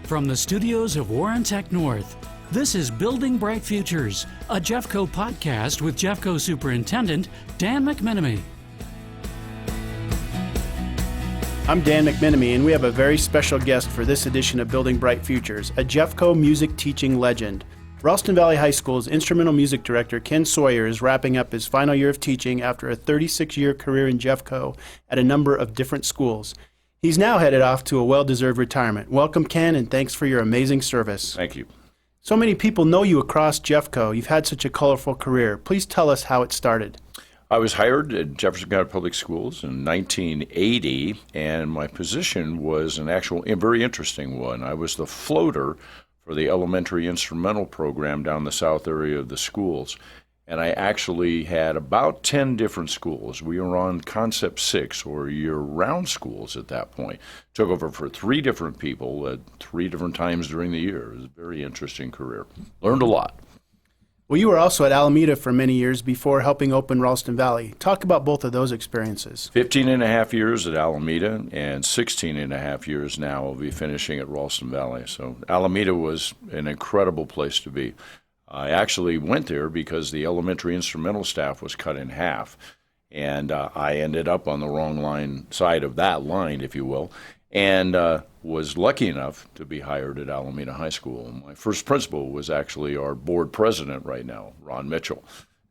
From the studios of Warren Tech North, this is Building Bright Futures, a Jeffco podcast with Jeffco Superintendent Dan McMinimee. I'm Dan McMinimee, and we have a very special guest for this edition of Building Bright Futures, a Jeffco music teaching legend. Ralston Valley High School's instrumental music director, Ken Sawyer, is wrapping up his final year of teaching after a 36-year career in Jeffco at a number of different schools. He's now headed off to a well-deserved retirement. Welcome, Ken, and thanks for your amazing service. Thank you. So many people know you across Jeffco. You've had such a colorful career. Please tell us how it started. I was hired at Jefferson County Public Schools in 1980, and my position was a very interesting one. I was the floater for the elementary instrumental program down the south area of the schools. And I actually had about 10 different schools. We were on Concept 6, or year-round schools at that point. Took over for 3 different people at 3 different times during the year. It was a very interesting career. Learned a lot. Well, you were also at Alameda for many years before helping open Ralston Valley. Talk about both of those experiences. 15 and a half years at Alameda, and 16 and a half years now I'll be finishing at Ralston Valley. So Alameda was an incredible place to be. I actually went there because the elementary instrumental staff was cut in half, and I ended up on the wrong side of that line, if you will, and was lucky enough to be hired at Alameda High School. My first principal was actually our board president right now, Ron Mitchell.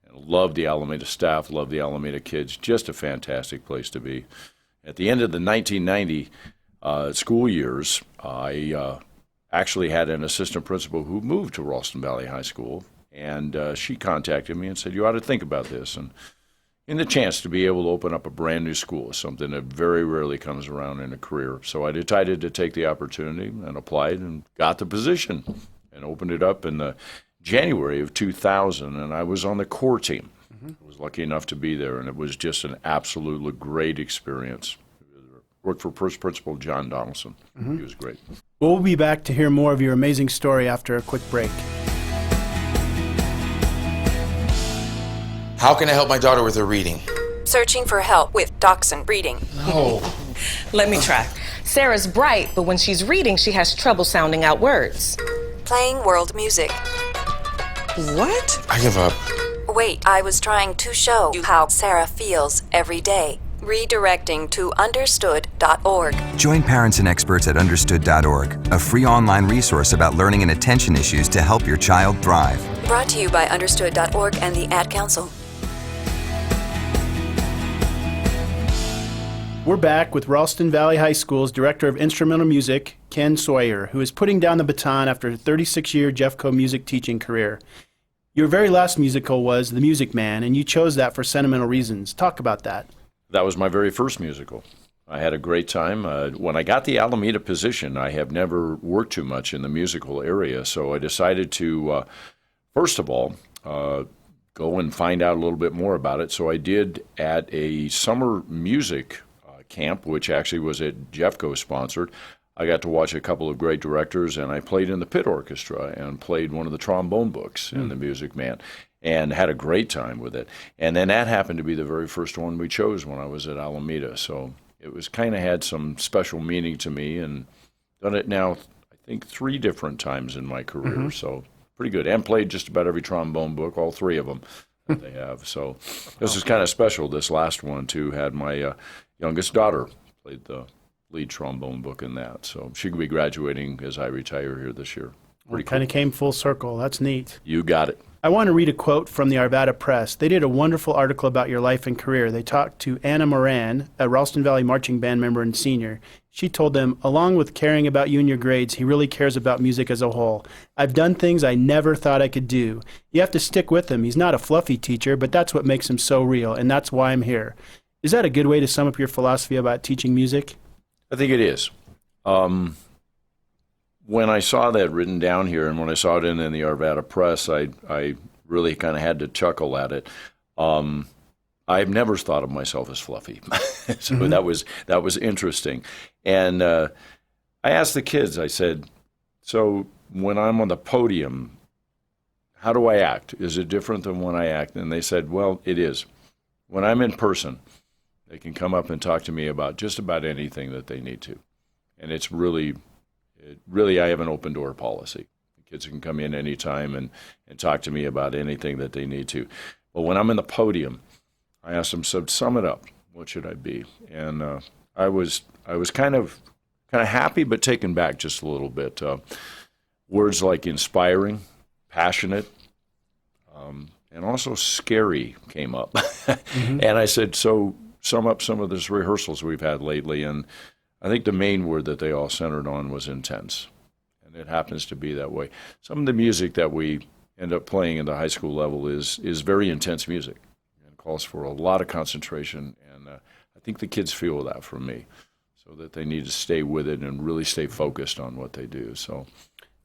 And loved the Alameda staff, loved the Alameda kids, just a fantastic place to be. At the end of the 1990 school years, I actually had an assistant principal who moved to Ralston Valley High School, and she contacted me and said, you ought to think about this. And the chance to be able to open up a brand new school is something that very rarely comes around in a career. So I decided to take the opportunity and applied and got the position and opened it up in the January of 2000, and I was on the core team. I was lucky enough to be there, and it was just an absolutely great experience. Worked for first principal John Donaldson. He was great. We'll be back to hear more of your amazing story after a quick break. How can I help my daughter with her reading? Searching for help with Dachshund breeding. No. Let me try. Sarah's bright, but when she's reading, she has trouble sounding out words. Playing world music. What? I give up. Wait, I was trying to show you how Sarah feels every day. Redirecting to understood.org. Join parents and experts at understood.org, a free online resource about learning and attention issues to help your child thrive. Brought to you by understood.org and the Ad Council. We're back with Ralston Valley High School's Director of Instrumental Music, Ken Sawyer, who is putting down the baton after a 36-year Jeffco music teaching career. Your very last musical was The Music Man, and you chose that for sentimental reasons. Talk about that. That was my very first musical. I had a great time. When I got the Alameda position, I have never worked too much in the musical area, so I decided to, first of all, go and find out a little bit more about it. So I did at a summer music camp, which actually was at Jeffco sponsored. I got to watch a couple of great directors, and I played in the pit orchestra and played one of the trombone books in The Music Man, and had a great time with it. And then that happened to be the very first one we chose when I was at Alameda. So it was kind of had some special meaning to me, and done it now, I think, 3 different times in my career. So pretty good. And played just about every trombone book, all 3 of them that they have. So this is kind of special. This last one, too, had my youngest daughter played the lead trombone book in that. So she could be graduating as I retire here this year. Pretty cool. Kind of came full circle. That's neat. You got it. I want to read a quote from the Arvada Press. They did a wonderful article about your life and career. They talked to Anna Moran, a Ralston Valley marching band member and senior. She told them, along with caring about you and your grades, he really cares about music as a whole. I've done things I never thought I could do. You have to stick with him. He's not a fluffy teacher, but that's what makes him so real, and that's why I'm here. Is that a good way to sum up your philosophy about teaching music? I think it is. When I saw that written down here, and when I saw it in the Arvada Press, I really kind of had to chuckle at it. I've never thought of myself as fluffy, so that was interesting. And I asked the kids. I said, "So when I'm on the podium, how do I act? Is it different than when I act?" And they said, "Well, it is. When I'm in person, they can come up and talk to me about just about anything that they need to, and it's really Really, I have an open door policy. The kids can come in anytime and talk to me about anything that they need to. But when I'm in the podium, I ask them, so sum it up. What should I be? And I was kind of happy, but taken back just a little bit. Words like inspiring, passionate, and also scary came up. Mm-hmm. And I said, so sum up some of these rehearsals we've had lately. And I think the main word that they all centered on was intense. And it happens to be that way. Some of the music that we end up playing in the high school level is very intense music. It calls for a lot of concentration. And I think the kids feel that from me, so that they need to stay with it and really stay focused on what they do. So.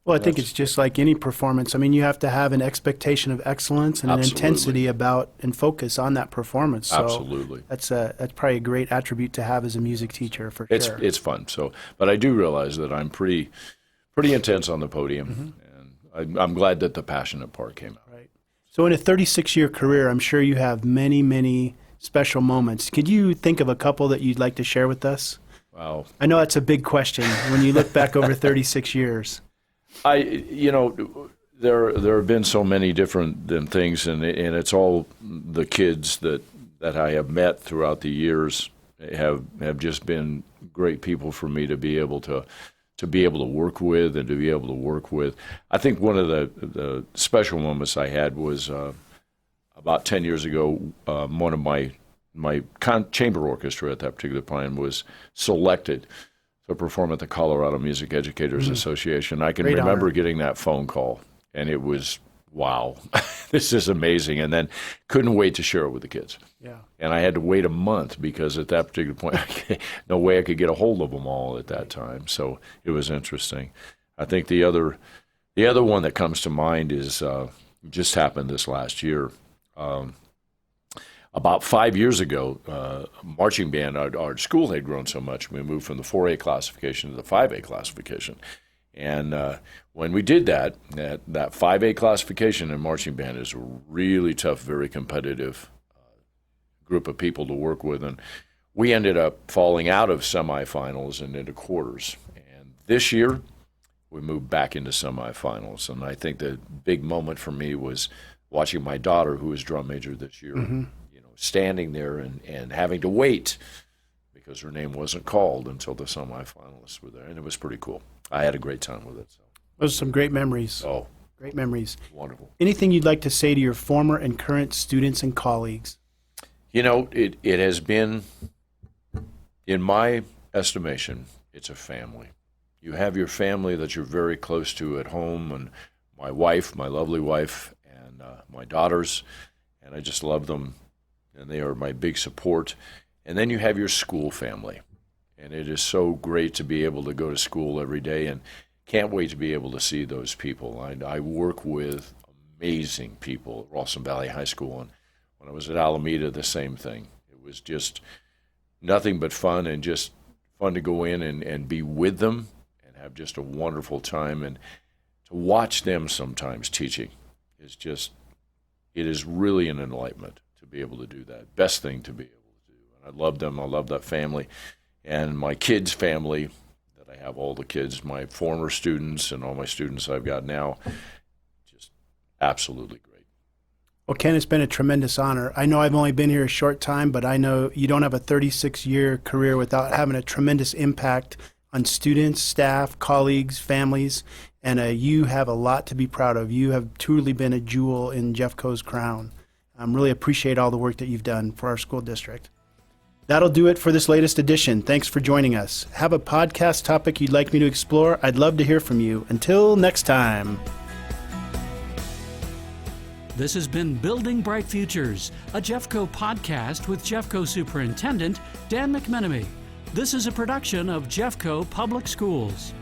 Well, I think it's just like any performance. I mean, you have to have an expectation of excellence and an intensity about and focus on that performance. So absolutely. That's probably a great attribute to have as a music teacher for sure. It's fun. So, but I do realize that I'm pretty intense on the podium, and I'm glad that the passionate part came out. Right. So in a 36-year career, I'm sure you have many, many special moments. Could you think of a couple that you'd like to share with us? Wow. I know that's a big question when you look back over 36 years. There have been so many different things, and it's all the kids that I have met throughout the years have just been great people for me to be able to work with and to be able to work with. I think one of the special moments I had was about 10 years ago. One of my chamber orchestra at that particular time was selected to perform at the Colorado Music Educators Association. I can Great remember honor. getting that phone call, and it was, wow, this is amazing. And then couldn't wait to share it with the kids. Yeah. And I had to wait a month because at that particular point, no way I could get a hold of them all at that time. So it was interesting. I think the other one that comes to mind is just happened this last year. About 5 years ago, marching band, our school had grown so much, we moved from the 4A classification to the 5A classification. And when we did that 5A classification in marching band is a really tough, very competitive group of people to work with. And we ended up falling out of semifinals and into quarters. And this year, we moved back into semifinals. And I think the big moment for me was watching my daughter, who was drum major this year, standing there and having to wait because her name wasn't called until the semifinalists were there. And it was pretty cool. I had a great time with it. So. Those are some great memories. Oh, great memories. Wonderful. Anything you'd like to say to your former and current students and colleagues? It has been, in my estimation, it's a family. You have your family that you're very close to at home, and my wife, my lovely wife, and my daughters, and I just love them. And they are my big support. And then you have your school family. And it is so great to be able to go to school every day, and can't wait to be able to see those people. I work with amazing people at Ralston Valley High School. And when I was at Alameda, the same thing. It was just nothing but fun, and just fun to go in and be with them and have just a wonderful time. And to watch them sometimes teaching is just, it is really an enlightenment. To be able to do that. Best thing to be able to do. And I love them. I love that family. And my kids' family, that I have all the kids, my former students and all my students I've got now, just absolutely great. Well, Ken, it's been a tremendous honor. I know I've only been here a short time, but I know you don't have a 36-year career without having a tremendous impact on students, staff, colleagues, families, and you have a lot to be proud of. You have truly been a jewel in Jeffco's crown. Really appreciate all the work that you've done for our school district. That'll do it for this latest edition. Thanks for joining us. Have a podcast topic you'd like me to explore? I'd love to hear from you. Until next time. This has been Building Bright Futures, a Jeffco podcast with Jeffco Superintendent Dan McMinimee. This is a production of Jeffco Public Schools.